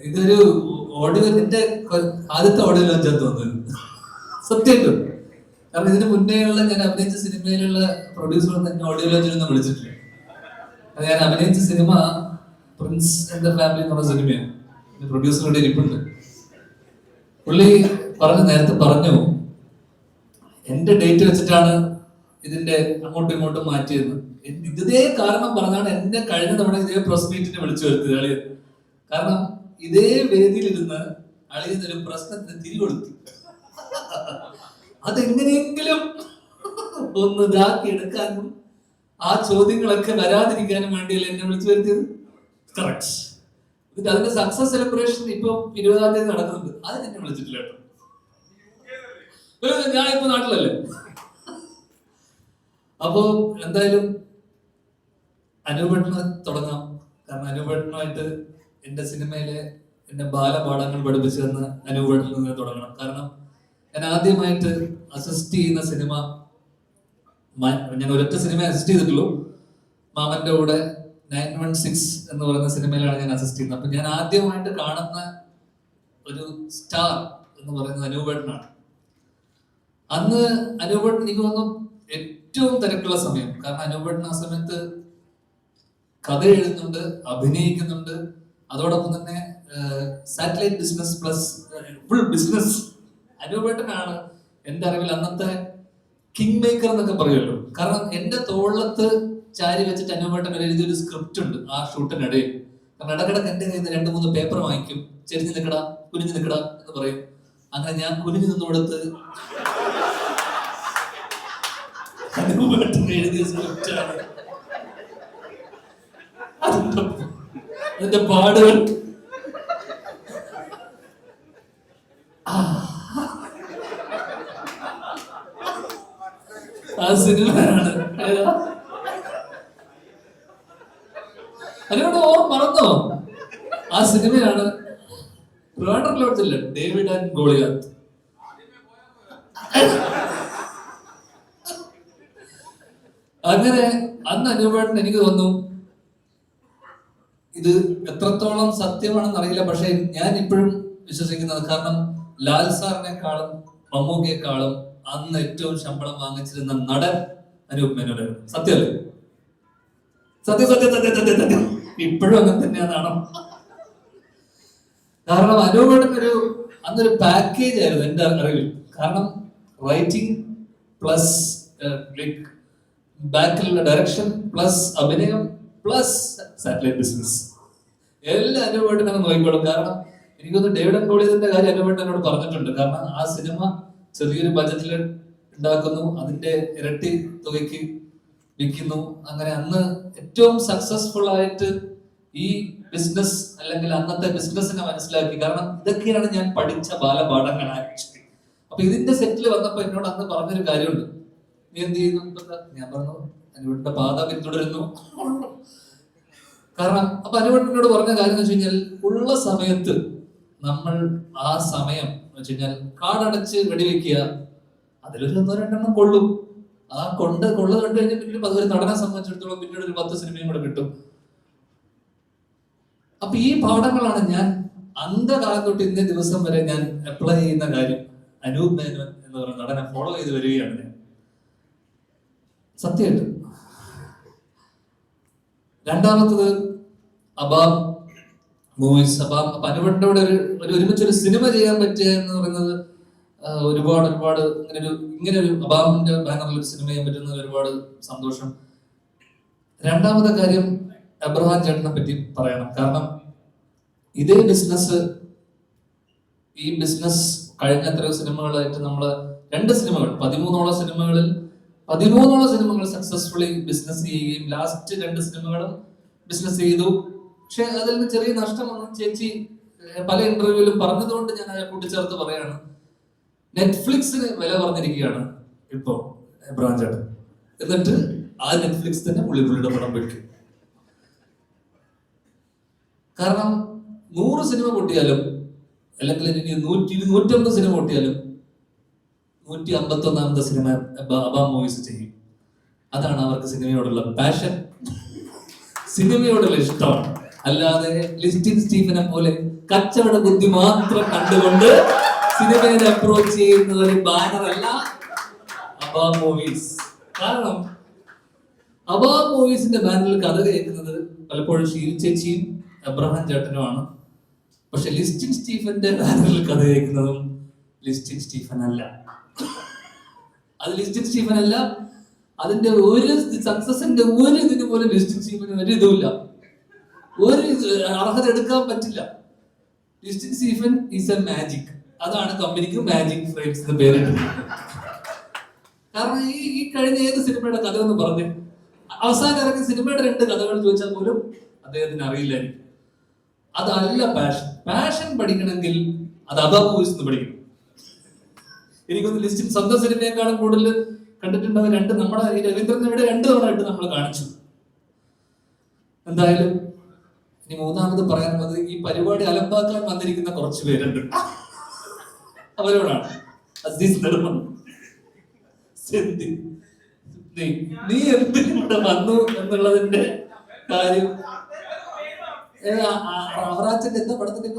ഇതൊരു ഓഡിയോ, എന്റെ ആദ്യത്തെ ഓഡിയോ ലോഞ്ചാന്ന് തോന്നുന്നത് സത്യമായിട്ടും. കാരണം ഇതിന് മുന്നേയുള്ള ഞാൻ അഭിനയിച്ച സിനിമയിലുള്ള പ്രൊഡ്യൂസറൊന്നും എന്നെ ഓഡിയോ ലോഞ്ചിനൊന്നും വിളിച്ചിട്ടില്ല. അത് ഞാൻ അഭിനയിച്ച cinema Prince and the family എന്ന് പറഞ്ഞ സിനിമയാണ്. പ്രൊഡ്യൂസറുടെ ഇരിപ്പുണ്ട്. പുള്ളി നേരത്തെ പറഞ്ഞു എന്റെ ഡേറ്റ് വെച്ചിട്ടാണ് ഇതിന്റെ അങ്ങോട്ടും ഇങ്ങോട്ടും മാറ്റിയത്. ഇതേ കാരണം പറഞ്ഞാണ് എന്നെ കഴിഞ്ഞ തവണ ഇതേ പ്രസ് മീറ്റിനെ വിളിച്ചു വരുത്തിയത് അളിയൻ. കാരണം ഇതേ വേദിയിലിരുന്ന് അളിയൻ ഒരു പ്രശ്നത്തിന് തിരികൊളുത്തി. അതെങ്ങനെയെങ്കിലും ഒന്ന് ഇതാക്കി എടുക്കാനും ആ ചോദ്യങ്ങളൊക്കെ വരാതിരിക്കാനും വേണ്ടിയല്ല എന്നെ വിളിച്ചു വരുത്തിയത്. കറക്റ്റ്. എന്നിട്ട് അതിന്റെ സക്സസ് സെലിബ്രേഷൻ ഇപ്പൊ 20-ാം തീയതി നടക്കുന്നുണ്ട്. അതിന് എന്നെ വിളിച്ചിട്ടില്ല കേട്ടോ. ഞാൻ ഇപ്പൊ നാട്ടിലല്ലേ. അപ്പോ എന്തായാലും അനൂപേട്ടന് തുടങ്ങാം. കാരണം അനൂപേട്ടനുമായിട്ട് എന്റെ സിനിമയിലെ എന്റെ ബാലപാഠങ്ങൾ പഠിപ്പിച്ചു തന്ന അനൂപേട്ടനിൽ നിന്ന് തുടങ്ങണം. കാരണം ഞാൻ ആദ്യമായിട്ട് അസിസ്റ്റ് ചെയ്യുന്ന സിനിമ, ഞാൻ ഒരൊറ്റ സിനിമ അസിസ്റ്റ് ചെയ്തിട്ടുള്ളൂ. മാമന്റെ കൂടെ 916 എന്ന് പറയുന്ന സിനിമയിലാണ് ഞാൻ അസിസ്റ്റ് ചെയ്യുന്നത്. അപ്പൊ ഞാൻ ആദ്യമായിട്ട് കാണുന്ന ഒരു സ്റ്റാർ എന്ന് പറയുന്നത് അനൂപേട്ടനാണ്. അന്ന് അനൂപേട്ടൻ എനിക്ക് തോന്നുന്നു ഏറ്റവും തിരക്കുള്ള സമയം. കാരണം അനൂപേട്ടൻ ആ സമയത്ത് കഥ എഴുതുന്നുണ്ട്, അഭിനയിക്കുന്നുണ്ട്, അതോടൊപ്പം തന്നെ satellite business plus full business. അനൂപേട്ടനാണ് എന്റെ അറിവിൽ അന്നത്തെ കിങ് മേക്കർ എന്നൊക്കെ പറയുമല്ലോ. കാരണം എന്റെ തോളത്ത് ചാരി വെച്ചിട്ട് അനൂപേട്ടൻ എഴുതിയൊരു സ്ക്രിപ്റ്റ് ഉണ്ട് ആ ഷൂട്ടിനിടയിൽ. കാരണം ഇടക്കിടക്ക് എന്റെ കയ്യിൽ നിന്ന് 2-3 പേപ്പർ വാങ്ങിക്കും. ചെരിഞ്ഞു നിൽക്കടാ, കുനിഞ്ഞു നിൽക്കടാ എന്ന് പറയും. അങ്ങനെ ഞാൻ കുനിഞ്ഞു നിന്ന് കൊടുത്ത് അനൂപേട്ടൻ എഴുതിയ സ്ക്രിപ്റ്റാണ്. അതിന്റെ പാടുകൾ ആ സിനിമയാണ്. അതിനോട് മറന്നോ? ആ സിനിമയാണ് ട്രിവാൻഡ്രത്തില്ല, ഡേവിഡ് ആൻഡ് ഗോളിയാത്ത്. അങ്ങനെ അന്ന് അനൂപേട്ടൻ എനിക്ക് തോന്നുന്നു ഇത് എത്രത്തോളം സത്യമാണെന്ന് അറിയില്ല, പക്ഷെ ഞാൻ ഇപ്പോഴും വിശ്വസിക്കുന്നത്, കാരണം ലാൽ സാറിനെക്കാളും മമ്മൂക്കയെക്കാളും അന്ന് ഏറ്റവും ശമ്പളം വാങ്ങിച്ചിരുന്ന നടൻ അനൂപ് മേനോനാണ്. സത്യമല്ലേ? സത്യം സത്യം സത്യം സത്യം സത്യം. ഇപ്പോഴും അങ്ങനെ തന്നെയാണ്. കാരണം അനൂപേട്ടൻ അന്നൊരു പാക്കേജ് ആയിരുന്നു എന്റെ അറിവിൽ. കാരണം റൈറ്റിംഗ് പ്ലസ് ബാക്കിലുള്ള ഡയറക്ഷൻ പ്ലസ് അഭിനയം പ്ലസ് സാറ്റലൈറ്റ് ബിസിനസ് എല്ലാം അനൂപേട്ടൻ അങ്ങ് നോക്കിക്കോളും. കാരണം എനിക്കൊന്ന് ഡേവിഡ് ആൻഡ് ഗോളിയാത്തിന്റെ കാര്യം അനൂപേട്ടൻ എന്നോട് പറഞ്ഞിട്ടുണ്ട്. കാരണം ആ സിനിമ ചെറിയൊരു ബജറ്റിൽ ഉണ്ടാക്കുന്നു, അതിന്റെ ഇരട്ടി തുകയ്ക്ക് വിൽക്കുന്നു. അങ്ങനെ അന്ന് ഏറ്റവും സക്സസ്ഫുൾ ആയിട്ട് ഈ ബിസിനസ് അല്ലെങ്കിൽ അന്നത്തെ ബിസിനസിനെ മനസ്സിലാക്കി. കാരണം ഇതൊക്കെയാണ് ഞാൻ പഠിച്ച ബാലപാഠങ്ങൾ ആക്ച്വലി. അപ്പൊ ഇതിന്റെ സെറ്റിൽ വന്നപ്പോ എന്നോട് അന്ന് പറഞ്ഞൊരു കാര്യമുണ്ട്, നീ എന്ത് ചെയ്യുന്നു? ഞാൻ പറഞ്ഞു അനുപേട്ടന്റെ പാത പിന്തുടരുന്നു. കാരണം അപ്പൊ അനുപേട്ടനോട് പറഞ്ഞ കാര്യം എന്ന് വെച്ച് കഴിഞ്ഞാൽ, ഉള്ള സമയത്ത് നമ്മൾ ആ സമയം എന്ന് വെച്ച് കഴിഞ്ഞാൽ കാടടച്ച് വെടിവെക്കുക, അതിലൊരു 1-2 കൊള്ളും. ആ കൊള്ള കണ്ടു കഴിഞ്ഞാൽ പിന്നെ അതൊരു നടനെ സംബന്ധിച്ചിടത്തോളം പിന്നീട് ഒരു 10 സിനിമയും കൂടെ കിട്ടും. അപ്പൊ ഈ പാഠങ്ങളാണ് ഞാൻ അന്ധകാലം തൊട്ട് ഇന്നേ ദിവസം വരെ ഞാൻ അപ്ലൈ ചെയ്യുന്ന കാര്യം. അനൂപ് മേനോൻ എന്ന് പറയുന്ന നടനെ ഫോളോ ചെയ്ത് വരികയാണ് ഞാൻ, സത്യമായിട്ട്. രണ്ടാമത്തത് അബാം മൂവീസ്. അബാം അനുപേട്ടൻ്റെ കൂടെ ഒരുമിച്ചൊരു സിനിമ ചെയ്യാൻ പറ്റുക എന്ന് പറയുന്നത് ഒരുപാട് ഇങ്ങനൊരു അബാമിന്റെ ബാനറിൽ ഒരു സിനിമ ചെയ്യാൻ പറ്റുന്നത് ഒരുപാട് സന്തോഷം. രണ്ടാമത്തെ കാര്യം എബ്രഹാം ചേട്ടനെ പറ്റി പറയണം. കാരണം ഇതേ ബിസിനസ്, ഈ ബിസിനസ് കഴിഞ്ഞ എത്രയോ സിനിമകളായിട്ട് നമ്മള് 2 സിനിമകൾ 13ഓളം സിനിമകൾ സക്സസ്ഫുള്ളി ബിസിനസ് ചെയ്യുകയും ലാസ്റ്റ് 2 സിനിമകളും ബിസിനസ് ചെയ്തു. പക്ഷെ അതിൽ നിന്ന് ചെറിയ നഷ്ടം വന്നു. ചേച്ചി പല ഇന്റർവ്യൂവിലും പറഞ്ഞതുകൊണ്ട് ഞാൻ അത് കൂട്ടിച്ചേർത്ത് പറയാണ്, നെറ്റ്ഫ്ലിക്സിന് വില പറഞ്ഞിരിക്കുകയാണ് ഇപ്പൊ എബ്രഹാം ചേട്ടൻ. എന്നിട്ട് ആ നെറ്റ്ഫ്ലിക്സ് തന്നെ പുള്ളിയുടെ പടം വെക്കും. കാരണം 100 സിനിമ പൊട്ടിയാലും അല്ലെങ്കിൽ 150 സിനിമ പൊട്ടിയാലും 151ാമത്തെ സിനിമ അബാം മൂവീസ് ചെയ്യും. അതാണ് അവർക്ക് സിനിമയോടുള്ള പാഷൻ, സിനിമയോടുള്ള ഇഷ്ടമാണ്. അല്ലാതെ ലിസ്റ്റിൻ സ്റ്റീഫനെ പോലെ കച്ചവട ബുദ്ധി മാത്രം കണ്ടുകൊണ്ട് സിനിമയെ അപ്രോച്ച് ചെയ്യുന്ന ഒരു ബാനറല്ല അബാ മൂവീസ്. കാരണം അബാ മൂവീസിന്റെ ബാനറിൽ കഥ കേൾക്കുന്നത് പലപ്പോഴും ഷീൽ ചേച്ചിയും എബ്രഹാം ചേട്ടനുമാണ്. പക്ഷെ ലിസ്റ്റിൻ സ്റ്റീഫന്റെ ബാനറിൽ കഥ കേൾക്കുന്നതും ലിസ്റ്റിൻ സ്റ്റീഫൻ അല്ല. അത് ലിസ്റ്റിൻ സ്റ്റീഫൻ അല്ല. അതിന്റെ ഒരു സക്സസിന്റെ ഒരു ഇതിന് പോലും ലിസ്റ്റിൻ സ്റ്റീഫന് ഒരു ഇതുമില്ല, ഒരു അർഹത എടുക്കാൻ പറ്റില്ല. Listin Stephen is A magic. അതാണ് കമ്പനിക്ക് മാജിക് ഫ്രെയിംസ് എന്ന് പേരിട്ടത്. കാരണം ഈ കഴിഞ്ഞ ഏത് സിനിമയുടെ കഥ എന്ന് പറഞ്ഞു അവസാനം ഇറങ്ങിയ സിനിമയുടെ 2 കഥകൾ ചോദിച്ചാൽ പോലും അദ്ദേഹത്തിന് അറിയില്ലായിരിക്കും. അതല്ല പാഷൻ. പാഷൻ പഠിക്കണമെങ്കിൽ അത് അബാ മൂവീസ് നിന്ന് പഠിക്കണം. എനിക്കൊന്ന് ലിസ്റ്റിൻ സ്വന്തം സിനിമയെക്കാളും കൂടുതൽ കണ്ടിട്ടുണ്ടാവും. നമ്മുടെ ഈ രവീന്ദ്രൻ ഇവിടെ 2 തവണ ആയിട്ട് നമ്മൾ കാണിച്ചു. എന്തായാലും ഇനി മൂന്നാമത് പറയാനുള്ളത്, ഈ പരിപാടി അലമ്പാക്കാൻ വന്നിരിക്കുന്ന കുറച്ച് പേരുണ്ട്. അവരോടാണ് അസീസ് നെടുമൺ, നീ എന്തിവിടെ വന്നു എന്നുള്ളതിന്റെ കാര്യം. അവറാച്ചന്റെ എന്താ പടത്തിന്റെ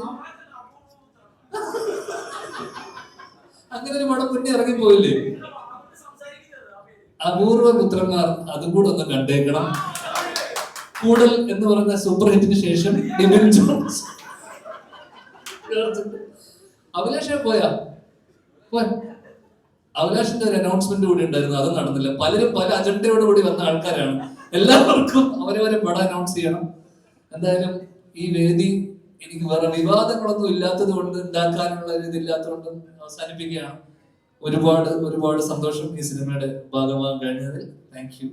അങ്ങനെ ഒരു പടം മുന്നേ ഇറങ്ങിപ്പോയില്ലേ, അപൂർവ പുത്രന്മാർ. അതും കൂടെ ഒന്ന് കണ്ടേക്കണം. കൂടൽ എന്ന് പറയുന്ന സൂപ്പർ ഹിറ്റിന് ശേഷം ഡിബിൻ ജോൺസ്. അഭിലാഷ് പോയാ അഭിലാഷിന്റെ ഒരു അനൗൺസ്മെന്റ് കൂടി ഉണ്ടായിരുന്നു, അത് നടന്നില്ല. പലരും പല അജണ്ടയോട് കൂടി വന്ന ആൾക്കാരാണ്. എല്ലാവർക്കും അവരവരെ പടം അനൗൺസ് ചെയ്യണം. എന്തായാലും ഈ വേദി എനിക്ക് വേറെ വിവാദങ്ങളൊന്നും ഇല്ലാത്തത് കൊണ്ട്, ഉണ്ടാക്കാനുള്ള ഒരു ഇതില്ലാത്തതുകൊണ്ട് അവസാനിപ്പിക്കുകയാണ്. ഒരുപാട് ഒരുപാട് സന്തോഷം ഈ സിനിമയുടെ ഭാഗമാകാൻ കഴിഞ്ഞതിൽ. Thank you.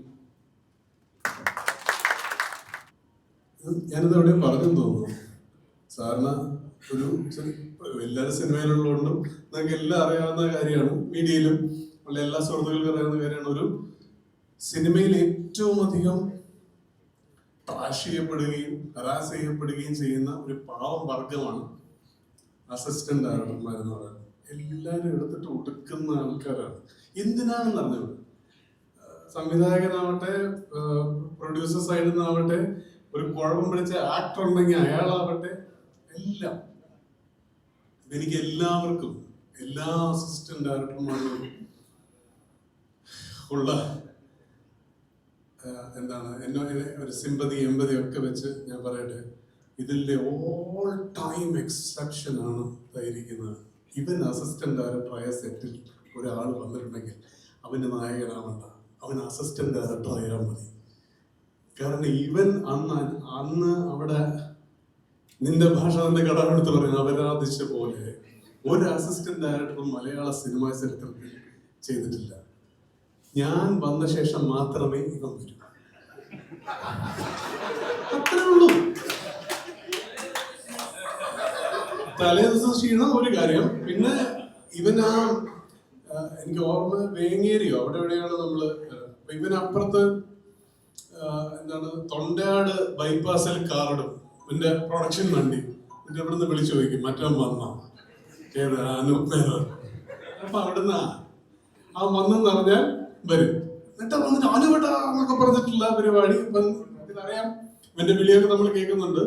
ഞാനിത് എവിടെയും പറഞ്ഞു തോന്നുന്നു. സാറിന് ഒരു എല്ലാവരും സിനിമയിലുള്ളതുകൊണ്ടും നിങ്ങൾക്ക് എല്ലാം അറിയാവുന്ന കാര്യമാണ്, മീഡിയയിലും ഉള്ള എല്ലാ സുഹൃത്തുക്കൾക്കും അറിയാവുന്ന കാര്യമാണ്. ഒരു സിനിമയിൽ ഏറ്റവും അധികം ട്രാഷ് ചെയ്യപ്പെടുകയും ഹരാസ് ചെയ്യപ്പെടുകയും ചെയ്യുന്ന ഒരു പാവം വർഗമാണ് അസിസ്റ്റന്റ് ഡയറക്ടർമാരെന്ന് പറയുന്നത്. എല്ലാവരും എടുത്തിട്ട് ഒടുക്കുന്ന ആൾക്കാരാണ്. എന്തിനാണെന്ന് അറിഞ്ഞത്, സംവിധായകനാവട്ടെ പ്രൊഡ്യൂസർ സൈഡിൽ നിന്നാവട്ടെ, ഒരു കുഴപ്പം പിടിച്ച ആക്ടർ ഉണ്ടെങ്കിൽ അയാളാവട്ടെ, എല്ലാം എനിക്ക് എല്ലാവർക്കും എല്ലാ അസിസ്റ്റന്റ് ഡയറക്ടർമാരും ഉള്ള എന്താണ് ഒരു സിമ്പതി എമ്പതി ഒക്കെ വെച്ച് ഞാൻ പറയട്ടെ, ഇതിന്റെ ഓൾ ടൈം എക്സെപ്ഷൻ ആണ് ഇതായിരിക്കുന്നത്. ഇവൻ അസിസ്റ്റന്റ് ഡയറക്ടറായ സെറ്റിൽ ഒരാൾ വന്നിട്ടുണ്ടെങ്കിൽ അവന് നായകനാവണ്ട, അവൻ അസിസ്റ്റന്റ് ഡയറക്ടർ ആയാൽ മതി. കാരണം ഇവൻ അന്ന് അവിടെ നിന്റെ ഭാഷ തന്നെ കടമെടുത്ത് പറയുന്നത് അപരാധിച്ച പോലെ ഒരു അസിസ്റ്റന്റ് ഡയറക്ടറും മലയാള സിനിമാ ചരിത്രത്തിൽ ചെയ്തിട്ടില്ല. ഞാൻ വന്ന ശേഷം മാത്രമേ ഇവൻ വരൂ. അത്രേ ഉള്ളൂ. തലേ ദിവസം ക്ഷീണം ഒരു കാര്യം. പിന്നെ ഇവനാ എനിക്ക് ഓർമ്മ വേങ്ങേരിയോ അവിടെ എവിടെയാണ് നമ്മള്, ഇവനപ്പുറത്ത് എന്താണ് തൊണ്ടയാട് ബൈപ്പാസിൽ കാറിടും എന്റെ പ്രൊഡക്ഷൻ വണ്ടി. എന്നിട്ട് ഇവിടുന്ന് വിളിച്ചു ചോദിക്കും മറ്റവൻ വന്ന ഏത് അനൂപേരൻ. അപ്പൊ അവിടുന്ന് ആ വന്നെന്ന് പറഞ്ഞാൽ വരും. എന്നിട്ട് വന്നിട്ട് അനുപെട്ട എന്നൊക്കെ പറഞ്ഞിട്ടുള്ള പരിപാടി. ഇപ്പം ഇതിനറിയാം, ഇവന്റെ വിളിയൊക്കെ നമ്മൾ കേൾക്കുന്നുണ്ട്.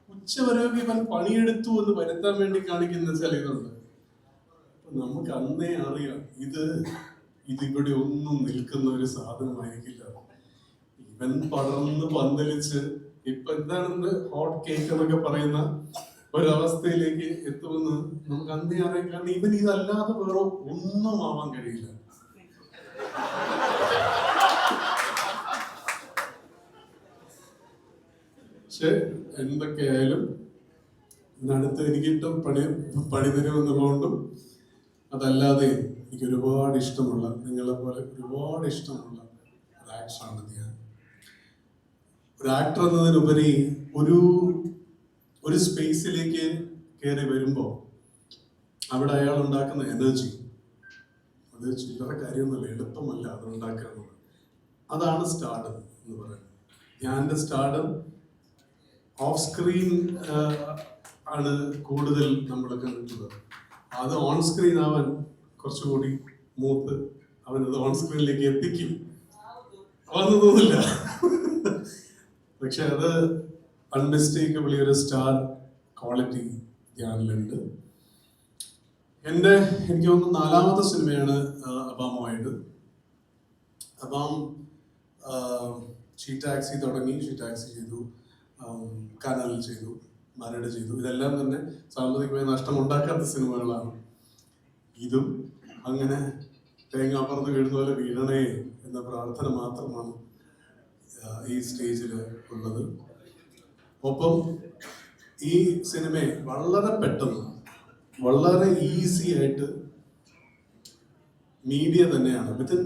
ഉച്ചവരെയൊക്കെ ഇവൻ പണിയെടുത്തു എന്ന് വരുത്താൻ വേണ്ടി കാണിക്കുന്ന ചില ഇതുണ്ട്. നമുക്ക് അന്നേ അറിയാം ഇതിവിടെ ഒന്നും നിൽക്കുന്ന ഒരു സാധനമായിരിക്കില്ല. ഇവൻ പടർന്ന് പന്തലിച്ച് ഇപ്പൊ എന്താണ് ഹോട്ട് കേക്ക് എന്നൊക്കെ പറയുന്ന ഒരവസ്ഥയിലേക്ക് എത്തുമെന്ന് നമുക്ക് അന്നേ അറിയാം. കാരണം ഇവൻ ഇതല്ലാതെ വേറെ ഒന്നും ആവാൻ കഴിയില്ല. പക്ഷെ എന്തൊക്കെയായാലും ഇതിനടുത്ത് എനിക്കിട്ടും പണി തരുമെന്നുള്ളതുകൊണ്ടും അതല്ലാതെ എനിക്ക് ഒരുപാട് ഇഷ്ടമുള്ള, നിങ്ങളെ പോലെ ഒരുപാട് ഇഷ്ടമുള്ള ഒരു ആക്ടറാണ് ഞാൻ. ഒരു ആക്ടർ എന്നതിനുപരി ഒരു സ്പേസിലേക്ക് കയറി വരുമ്പോൾ അവിടെ അയാൾ ഉണ്ടാക്കുന്ന എനർജി, അത് ചില്ലറ കാര്യമൊന്നുമല്ല, എളുപ്പമല്ല അത് ഉണ്ടാക്കുക എന്നുള്ളത്. അതാണ് സ്റ്റാർഡം എന്ന് പറയുന്നത്. ഞാൻ എൻ്റെ സ്റ്റാർഡം ഓഫ് സ്ക്രീൻ ആണ് കൂടുതൽ നമ്മൾ കണ്ടിട്ടുള്ളത്. അത് ഓൺ സ്ക്രീൻ ആവാൻ കുറച്ചുകൂടി മൂത്ത് അവനത് ഓൺ സ്ക്രീനിലേക്ക് എത്തിക്കും വന്നു തോന്നില്ല. പക്ഷെ അത് അൺമിസ്റ്റേക്കബിളി ഒരു സ്റ്റാർ ക്വാളിറ്റി ധ്യാനിലുണ്ട്. എനിക്ക് തോന്നുന്നു 4ാമത്തെ സിനിമയാണ് അബാമുമായിട്ട്. അപ്പം ഷീ ടാക്സി തുടങ്ങി, ഷീ ടാക്സി ചെയ്തു, കനൽ ചെയ്തു, മരട് ചെയ്തു. ഇതെല്ലാം തന്നെ സാമ്പത്തികമായി നഷ്ടമുണ്ടാക്കാത്ത സിനിമകളാണ്. ഇതും അങ്ങനെ തേങ്ങാപ്പറന്ന് വീഴുന്ന പോലെ വീഴണേ എന്ന പ്രാർത്ഥന മാത്രമാണ് ഈ സ്റ്റേജിൽ ഉള്ളത്. ഒപ്പം ഈ സിനിമയെ വളരെ പെട്ടെന്ന്, വളരെ ഈസി ആയിട്ട് മീഡിയ തന്നെയാണ് വിത്തിൻ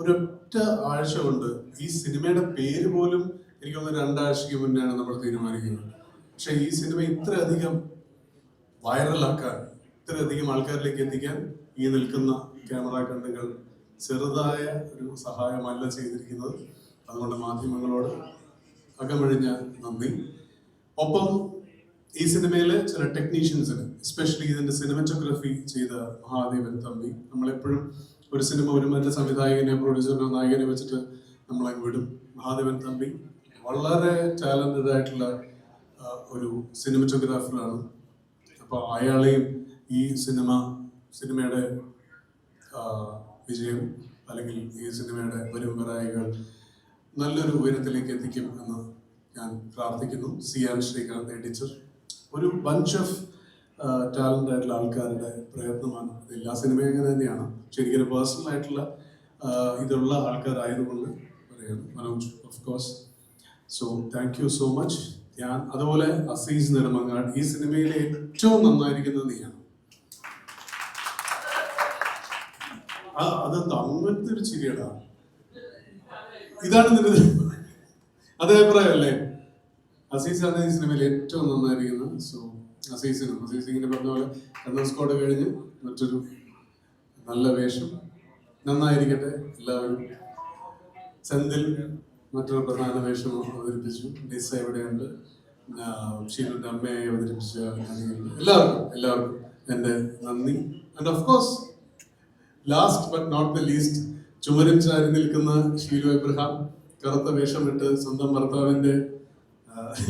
ഒരൊറ്റ ആഴ്ച കൊണ്ട് ഈ സിനിമയുടെ പേര് പോലും എനിക്ക് തോന്നുന്നു 2 ആഴ്ചയ്ക്ക് മുന്നെയാണ് നമ്മൾ തീരുമാനിക്കുന്നത്. പക്ഷെ ഈ സിനിമ ഇത്രയധികം വൈറലാക്കാൻ, ഇത്രയധികം ആൾക്കാരിലേക്ക് എത്തിക്കാൻ ഈ നിൽക്കുന്ന ക്യാമറ കണ്ണുകൾ ചെറുതായ ഒരു സഹായമല്ല ചെയ്തിരിക്കുന്നത്. അതുകൊണ്ട് മാധ്യമങ്ങളോട് അകമഴിഞ്ഞ നന്ദി. ഒപ്പം ഈ സിനിമയിലെ ചില ടെക്നീഷ്യൻസിന്, എസ്പെഷ്യലി ഇതിന്റെ സിനിമറ്റോഗ്രഫി ചെയ്ത മഹാദേവൻ തമ്പി. നമ്മളെപ്പോഴും ഒരു സിനിമ ഒരു മറ്റേ സംവിധായകനെ, പ്രൊഡ്യൂസറിനോ, നായകനെ വെച്ചിട്ട് നമ്മളെ വിടും. മഹാദേവൻ തമ്പി വളരെ ടാലന്റഡ് ആയിട്ടുള്ള ഒരു സിനിമറ്റോഗ്രാഫറാണ്. അപ്പോൾ അയാളെയും ഈ സിനിമയുടെ വിജയം അല്ലെങ്കിൽ ഈ സിനിമയുടെ വരും വരായികൾ നല്ലൊരു ഉയരത്തിലേക്ക് എത്തിക്കും എന്ന് ഞാൻ പ്രാർത്ഥിക്കുന്നു. സിയാൻ ശ്രീകാന്ത് എഡിറ്റർ, ഒരു ബഞ്ച് ഓഫ് ടാലന്റ് ആയിട്ടുള്ള ആൾക്കാരുടെ പ്രയത്നമാണ്. എല്ലാ സിനിമയും അങ്ങനെ തന്നെയാണ്. ശരിക്കും പേഴ്സണൽ ആയിട്ടുള്ള ഇതുള്ള ആൾക്കാരായതുകൊണ്ട് പറയുന്നു. Manoj of course. So thank you so much. ഞാൻ അതുപോലെ അസീസ് നെടുമങ്ങാട്, ഈ സിനിമയിലെ ഏറ്റവും നന്നായിരിക്കുന്നത് നീയാണ്. അതെന്താ അങ്ങനത്തെ ഒരു ചിരിയടാ? ഇതാണ് നിന്റെ അതേ അഭിപ്രായം അല്ലേ? അസീസാണ് ഈ സിനിമയിൽ ഏറ്റവും നന്നായിരിക്കുന്നത്. സോ അസീസ് ഇങ്ങനെ പറഞ്ഞ പോലെ കണ്ണൂർ സ്ക്വാഡ് കഴിഞ്ഞ് മറ്റൊരു നല്ല വേഷം നന്നായിരിക്കട്ടെ എല്ലാവരും. സെന്തിൽ മറ്റൊരു പ്രധാന വേഷം അവതരിപ്പിച്ചു. ഡിസ എവിടെയുണ്ട്, ഷീലുന്റെ അമ്മയെ അവതരിപ്പിച്ച എല്ലാവർക്കും എൻ്റെ നന്ദി. And of course last but not the least, ചുമരും ചാരി നിൽക്കുന്ന ഷീലു എബ്രഹാം, കറുത്ത വേഷമിട്ട് സ്വന്തം ഭർത്താവിന്റെ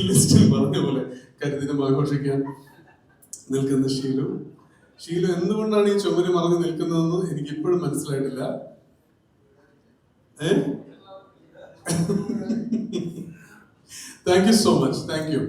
ലിസ്റ്റിൽ പറഞ്ഞ പോലെ കരിദിനം ആഘോഷിക്കാൻ നിൽക്കുന്ന ഷീലു എന്തുകൊണ്ടാണ് ഈ ചുമര് മറഞ്ഞു നിൽക്കുന്നതെന്ന് എനിക്ക് ഇപ്പോഴും മനസ്സിലായിട്ടില്ല. Thank you so much. Thank you.